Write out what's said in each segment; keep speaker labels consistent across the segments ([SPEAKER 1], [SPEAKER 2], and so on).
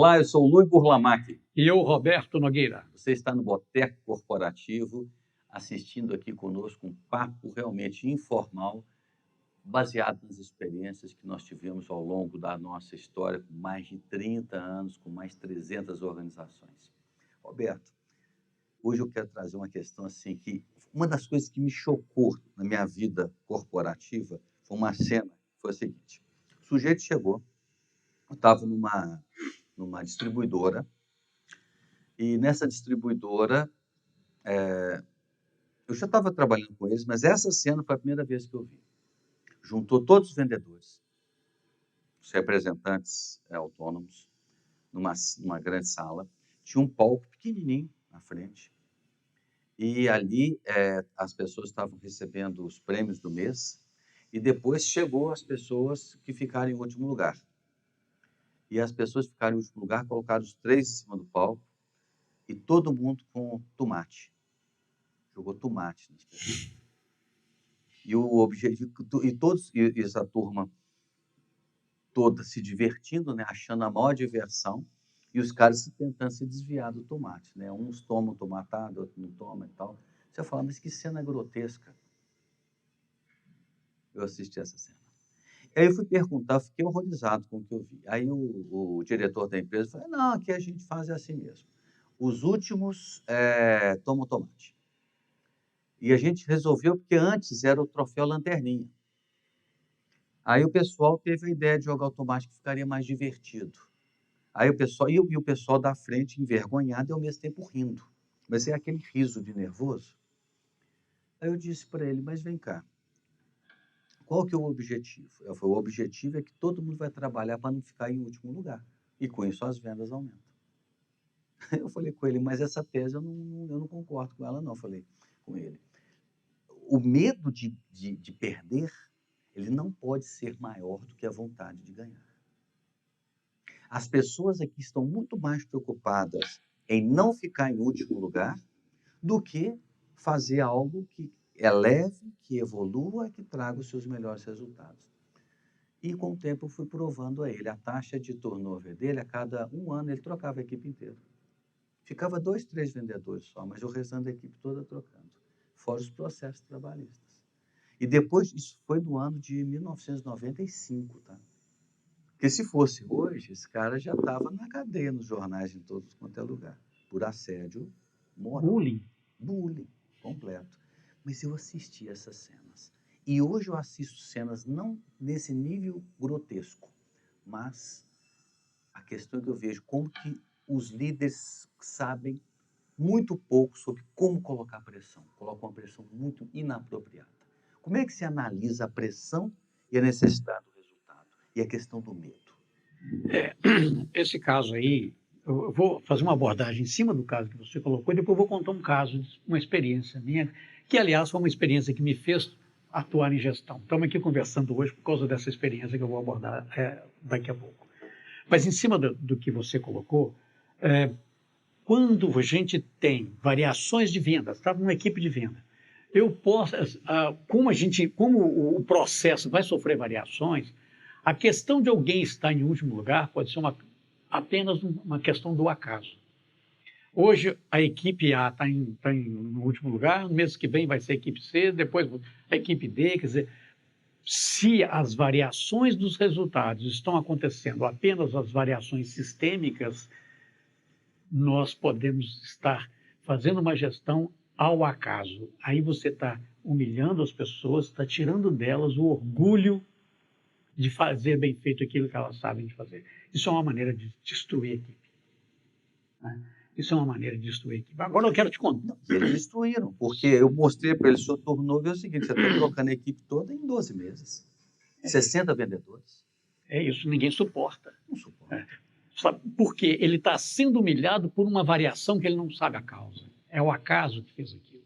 [SPEAKER 1] Olá, eu sou o Luiz Burlamac.
[SPEAKER 2] E eu, Roberto Nogueira.
[SPEAKER 1] Você está no Boteco Corporativo, assistindo aqui conosco um papo realmente informal, baseado nas experiências que nós tivemos ao longo da nossa história, com mais de 30 anos, com mais de 300 organizações. Roberto, hoje eu quero trazer uma questão assim, que uma das coisas que me chocou na minha vida corporativa foi uma cena, que foi a seguinte: o sujeito chegou, eu estava numa distribuidora, e nessa distribuidora, eu já estava trabalhando com eles, mas essa cena foi a primeira vez que eu vi. Juntou todos os vendedores, os representantes autônomos, numa grande sala. Tinha um palco pequenininho na frente. E ali as pessoas estavam recebendo os prêmios do mês. E depois chegou as pessoas que ficaram em último lugar. E as pessoas que ficaram em último lugar colocaram os três em cima do palco. E todo mundo com tomate. Jogou tomate nas pessoas. E o objetivo, e essa turma toda se divertindo, né, achando a maior diversão, e os caras tentando se desviar do tomate, né? Uns tomam tomatada, outros não tomam e tal. Você fala, mas que cena grotesca. Eu assisti essa cena. Aí eu fui perguntar, fiquei horrorizado com o que eu vi. Aí o diretor da empresa falou, não, aqui a gente faz assim mesmo. Os últimos tomam tomate. E a gente resolveu, porque antes era o troféu lanterninha. Aí o pessoal teve a ideia de jogar o tomate, que ficaria mais divertido. Aí o pessoal da frente envergonhado e ao mesmo tempo rindo. Mas é aquele riso de nervoso. Aí eu disse para ele, mas vem cá, qual que é o objetivo? O objetivo é que todo mundo vai trabalhar para não ficar em último lugar. E com isso as vendas aumentam. Eu falei com ele, mas essa tese eu não concordo com ela não, falei com ele. O medo de perder, ele não pode ser maior do que a vontade de ganhar. As pessoas aqui estão muito mais preocupadas em não ficar em último lugar do que fazer algo que eleve, que evolua, que traga os seus melhores resultados. E com o tempo eu fui provando a ele. A taxa de turnover dele, a cada um ano, ele trocava a equipe inteira. Ficava 2, 3 vendedores só, mas o restante da equipe toda trocando. Fora os processos trabalhistas. E depois, isso foi no ano de 1995, tá? Porque se fosse hoje, esse cara já estava na cadeia nos jornais em todos quanto é lugar, por assédio moral. Bullying completo. Mas eu assisti essas cenas. E hoje eu assisto cenas não nesse nível grotesco, mas a questão que eu vejo como que os líderes sabem muito pouco sobre como colocar pressão. Colocam uma pressão muito inapropriada. Como é que se analisa a pressão e a necessidade do resultado? E a questão do medo?
[SPEAKER 2] Esse caso aí, eu vou fazer uma abordagem em cima do caso que você colocou e depois eu vou contar um caso, uma experiência minha, que aliás foi uma experiência que me fez atuar em gestão. Estamos aqui conversando hoje por causa dessa experiência que eu vou abordar daqui a pouco. Mas em cima do que você colocou, quando a gente tem variações de vendas, estava numa equipe de venda, eu posso, como o processo vai sofrer variações, a questão de alguém estar em último lugar pode ser apenas uma questão do acaso. Hoje a equipe A está no último lugar, no mês que vem vai ser a equipe C, depois a equipe D, quer dizer, se as variações dos resultados estão acontecendo apenas as variações sistêmicas, nós podemos estar fazendo uma gestão ao acaso. Aí você está humilhando as pessoas, está tirando delas o orgulho de fazer bem feito aquilo que elas sabem de fazer. Isso é uma maneira de destruir a equipe. Né? Isso é uma maneira de destruir a equipe. Agora eu quero te contar.
[SPEAKER 1] Eles destruíram, porque eu mostrei para eles, o seu turnover é o seguinte, você está trocando a equipe toda em 12 meses. 60 vendedores.
[SPEAKER 2] É isso, ninguém suporta.
[SPEAKER 1] Não suporta.
[SPEAKER 2] Sabe, porque ele está sendo humilhado por uma variação que ele não sabe a causa. É o acaso que fez aquilo.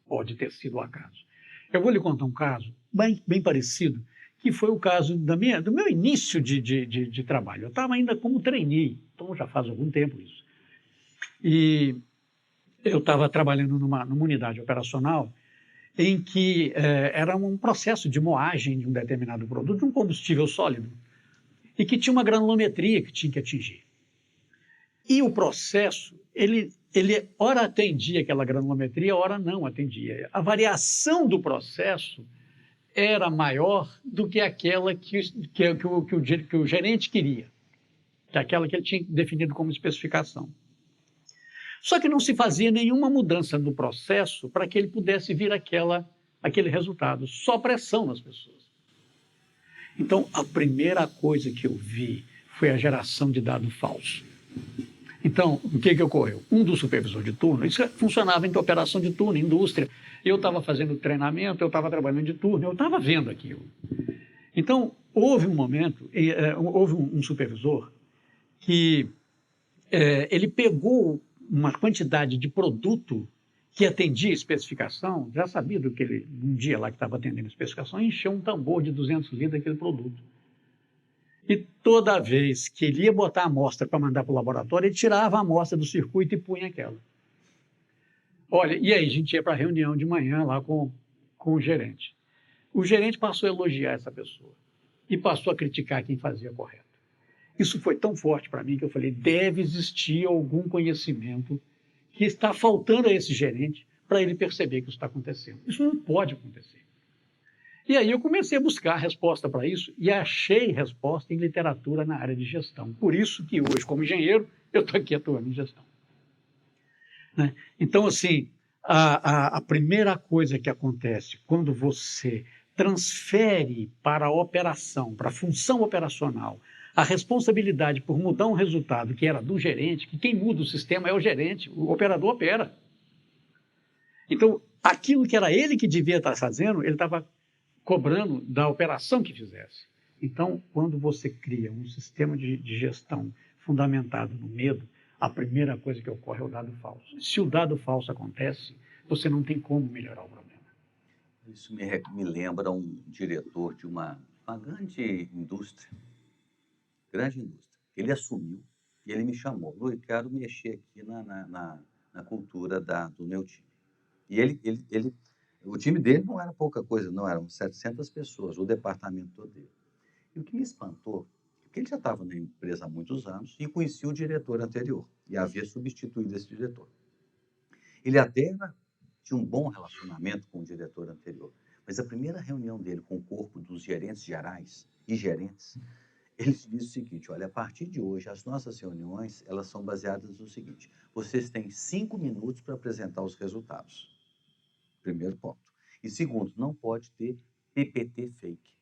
[SPEAKER 2] Pode ter sido o acaso. Eu vou lhe contar um caso bem parecido, que foi o caso do meu início de trabalho. Eu estava ainda como trainee, então já faz algum tempo isso. E eu estava trabalhando numa unidade operacional em que era um processo de moagem de um determinado produto, de um combustível sólido, e que tinha uma granulometria que tinha que atingir. E o processo, ele ora atendia aquela granulometria, ora não atendia. A variação do processo era maior do que aquela que o gerente queria, que é aquela que ele tinha definido como especificação. Só que não se fazia nenhuma mudança no processo para que ele pudesse vir aquele resultado, só pressão nas pessoas. Então, a primeira coisa que eu vi foi a geração de dado falso. Então, o que ocorreu? Um dos supervisores de turno, isso funcionava em operação de turno, indústria. Eu estava fazendo treinamento, eu estava trabalhando de turno, eu estava vendo aquilo. Então, houve um momento, houve um supervisor que ele pegou uma quantidade de produto que atendia a especificação, já sabia do que ele, um dia lá que estava atendendo a especificação, encheu um tambor de 200 litros daquele produto. E toda vez que ele ia botar a amostra para mandar para o laboratório, ele tirava a amostra do circuito e punha aquela. Olha, e aí a gente ia para a reunião de manhã lá com o gerente. O gerente passou a elogiar essa pessoa e passou a criticar quem fazia correto. Isso foi tão forte para mim que eu falei, deve existir algum conhecimento que está faltando a esse gerente para ele perceber que isso está acontecendo. Isso não pode acontecer. E aí eu comecei a buscar resposta para isso e achei resposta em literatura na área de gestão. Por isso que hoje, como engenheiro, eu estou aqui atuando em gestão. Né? Então, assim, a primeira coisa que acontece quando você transfere para a operação, para a função operacional, a responsabilidade por mudar um resultado que era do gerente, que quem muda o sistema é o gerente, o operador opera. Então, aquilo que era ele que devia estar fazendo, ele estava cobrando da operação que fizesse. Então, quando você cria um sistema de gestão fundamentado no medo, a primeira coisa que ocorre é o dado falso. Se o dado falso acontece, você não tem como melhorar o problema.
[SPEAKER 1] Isso me lembra um diretor de uma grande indústria. Ele assumiu e ele me chamou. Luiz, quero mexer aqui na cultura do meu time. E o time dele não era pouca coisa, não, eram 700 pessoas, o departamento todo dele. E o que me espantou é que ele já estava na empresa há muitos anos e conhecia o diretor anterior e havia substituído esse diretor. Ele até tinha um bom relacionamento com o diretor anterior, mas a primeira reunião dele com o corpo dos gerentes gerais e gerentes, ele disse o seguinte, olha, a partir de hoje, as nossas reuniões, elas são baseadas no seguinte, vocês têm 5 minutos para apresentar os resultados. Primeiro ponto. E segundo, não pode ter PPT fake.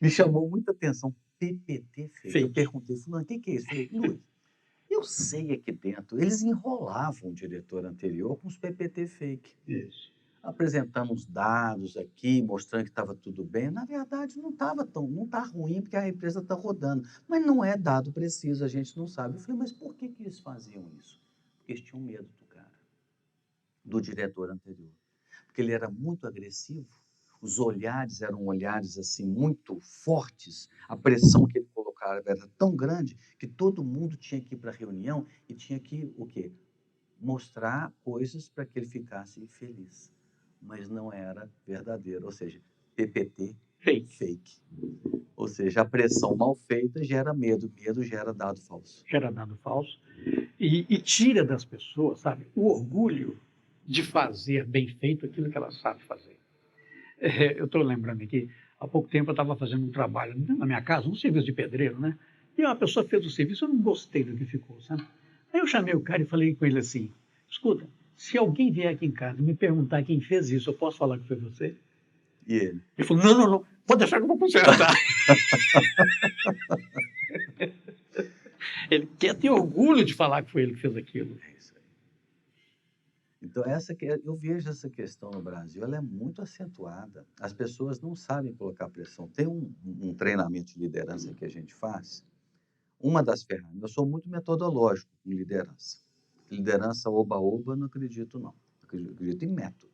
[SPEAKER 1] Me chamou muita atenção, PPT fake. Eu perguntei, fulano, o que é isso? Eu falei, Luiz, eu sei aqui dentro, eles enrolavam o diretor anterior com os PPT fake.
[SPEAKER 2] Isso.
[SPEAKER 1] Apresentando os dados aqui, mostrando que estava tudo bem. Na verdade, não está ruim, porque a empresa está rodando. Mas não é dado preciso, a gente não sabe. Eu falei, mas por que eles faziam isso? Porque eles tinham medo do cara, do diretor anterior. Porque ele era muito agressivo, os olhares eram olhares assim muito fortes, a pressão que ele colocava era tão grande que todo mundo tinha que ir para a reunião e tinha que, o quê? Mostrar coisas para que ele ficasse feliz. Mas não era verdadeiro, ou seja, PPT fake. Ou seja, a pressão mal feita gera medo, medo gera dado falso.
[SPEAKER 2] Gera dado falso e tira das pessoas, sabe, o orgulho de fazer bem feito aquilo que ela sabe fazer. Eu estou lembrando aqui, há pouco tempo eu estava fazendo um trabalho na minha casa, um serviço de pedreiro, né? E uma pessoa fez o serviço, eu não gostei do que ficou, sabe? Aí eu chamei o cara e falei com ele assim, escuta, se alguém vier aqui em casa e me perguntar quem fez isso, eu posso falar que foi você?
[SPEAKER 1] E ele?
[SPEAKER 2] Ele falou, não, pode deixar que eu vou consertar. Ele quer ter orgulho de falar que foi ele que fez aquilo.
[SPEAKER 1] É isso aí. Então, eu vejo essa questão no Brasil, ela é muito acentuada. As pessoas não sabem colocar pressão. Tem um treinamento de liderança que a gente faz. Uma das ferramentas, eu sou muito metodológico em liderança. Liderança oba-oba, não acredito não. Acredito em método.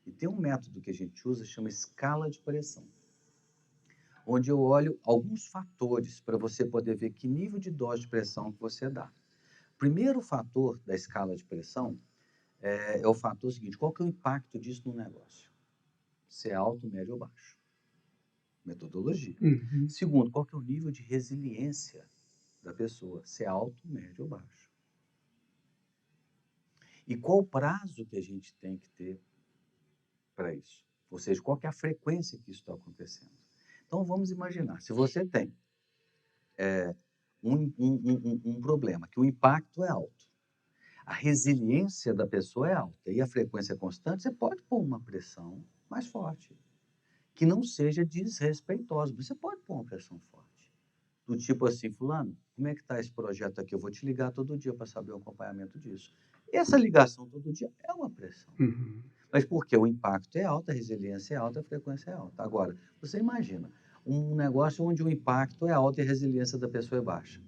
[SPEAKER 1] E tem um método que a gente usa, chama escala de pressão, onde eu olho alguns fatores para você poder ver que nível de dose de pressão que você dá. O primeiro fator da escala de pressão é o fator seguinte, qual que é o impacto disso no negócio? Se é alto, médio ou baixo. metodologia.
[SPEAKER 2] Uhum.
[SPEAKER 1] Segundo, qual que é o nível de resiliência da pessoa, se é alto, médio ou baixo. E qual o prazo que a gente tem que ter para isso? Ou seja, qual que é a frequência que isso está acontecendo? Então, vamos imaginar, se você tem um problema, que o impacto é alto, a resiliência da pessoa é alta e a frequência é constante, você pode pôr uma pressão mais forte, que não seja desrespeitosa, mas você pode pôr uma pressão forte. Do tipo assim, fulano, como é que está esse projeto aqui? Eu vou te ligar todo dia para saber o acompanhamento disso. Essa ligação todo dia é uma pressão.
[SPEAKER 2] Uhum.
[SPEAKER 1] Mas porque o impacto é alto, a resiliência é alta, a frequência é alta. Agora, você imagina um negócio onde o impacto é alto e a resiliência da pessoa é baixa.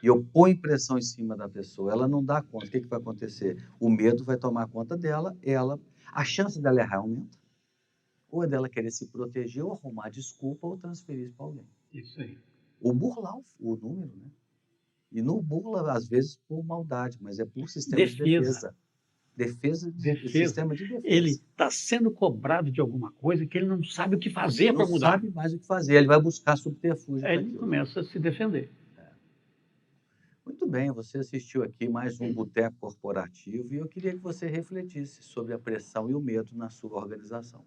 [SPEAKER 1] E eu ponho pressão em cima da pessoa, ela não dá conta. O que vai acontecer? O medo vai tomar conta dela, a chance dela errar aumenta. Ou é dela querer se proteger, ou arrumar desculpa, ou transferir isso para alguém.
[SPEAKER 2] Isso aí.
[SPEAKER 1] Ou burlar o número, né? E não burla, às vezes, por maldade, mas é por sistema de
[SPEAKER 2] Defesa.
[SPEAKER 1] defesa. Defesa,
[SPEAKER 2] Defesa.
[SPEAKER 1] sistema de
[SPEAKER 2] Ele
[SPEAKER 1] defesa.
[SPEAKER 2] está sendo cobrado de alguma coisa que ele não sabe o que fazer
[SPEAKER 1] Não
[SPEAKER 2] para mudar.
[SPEAKER 1] sabe mais o que fazer, ele vai buscar subterfúgio
[SPEAKER 2] Aí
[SPEAKER 1] para
[SPEAKER 2] ele
[SPEAKER 1] aquilo.
[SPEAKER 2] começa a se defender.
[SPEAKER 1] Muito bem, você assistiu aqui mais um Boteco Corporativo e eu queria que você refletisse sobre a pressão e o medo na sua organização.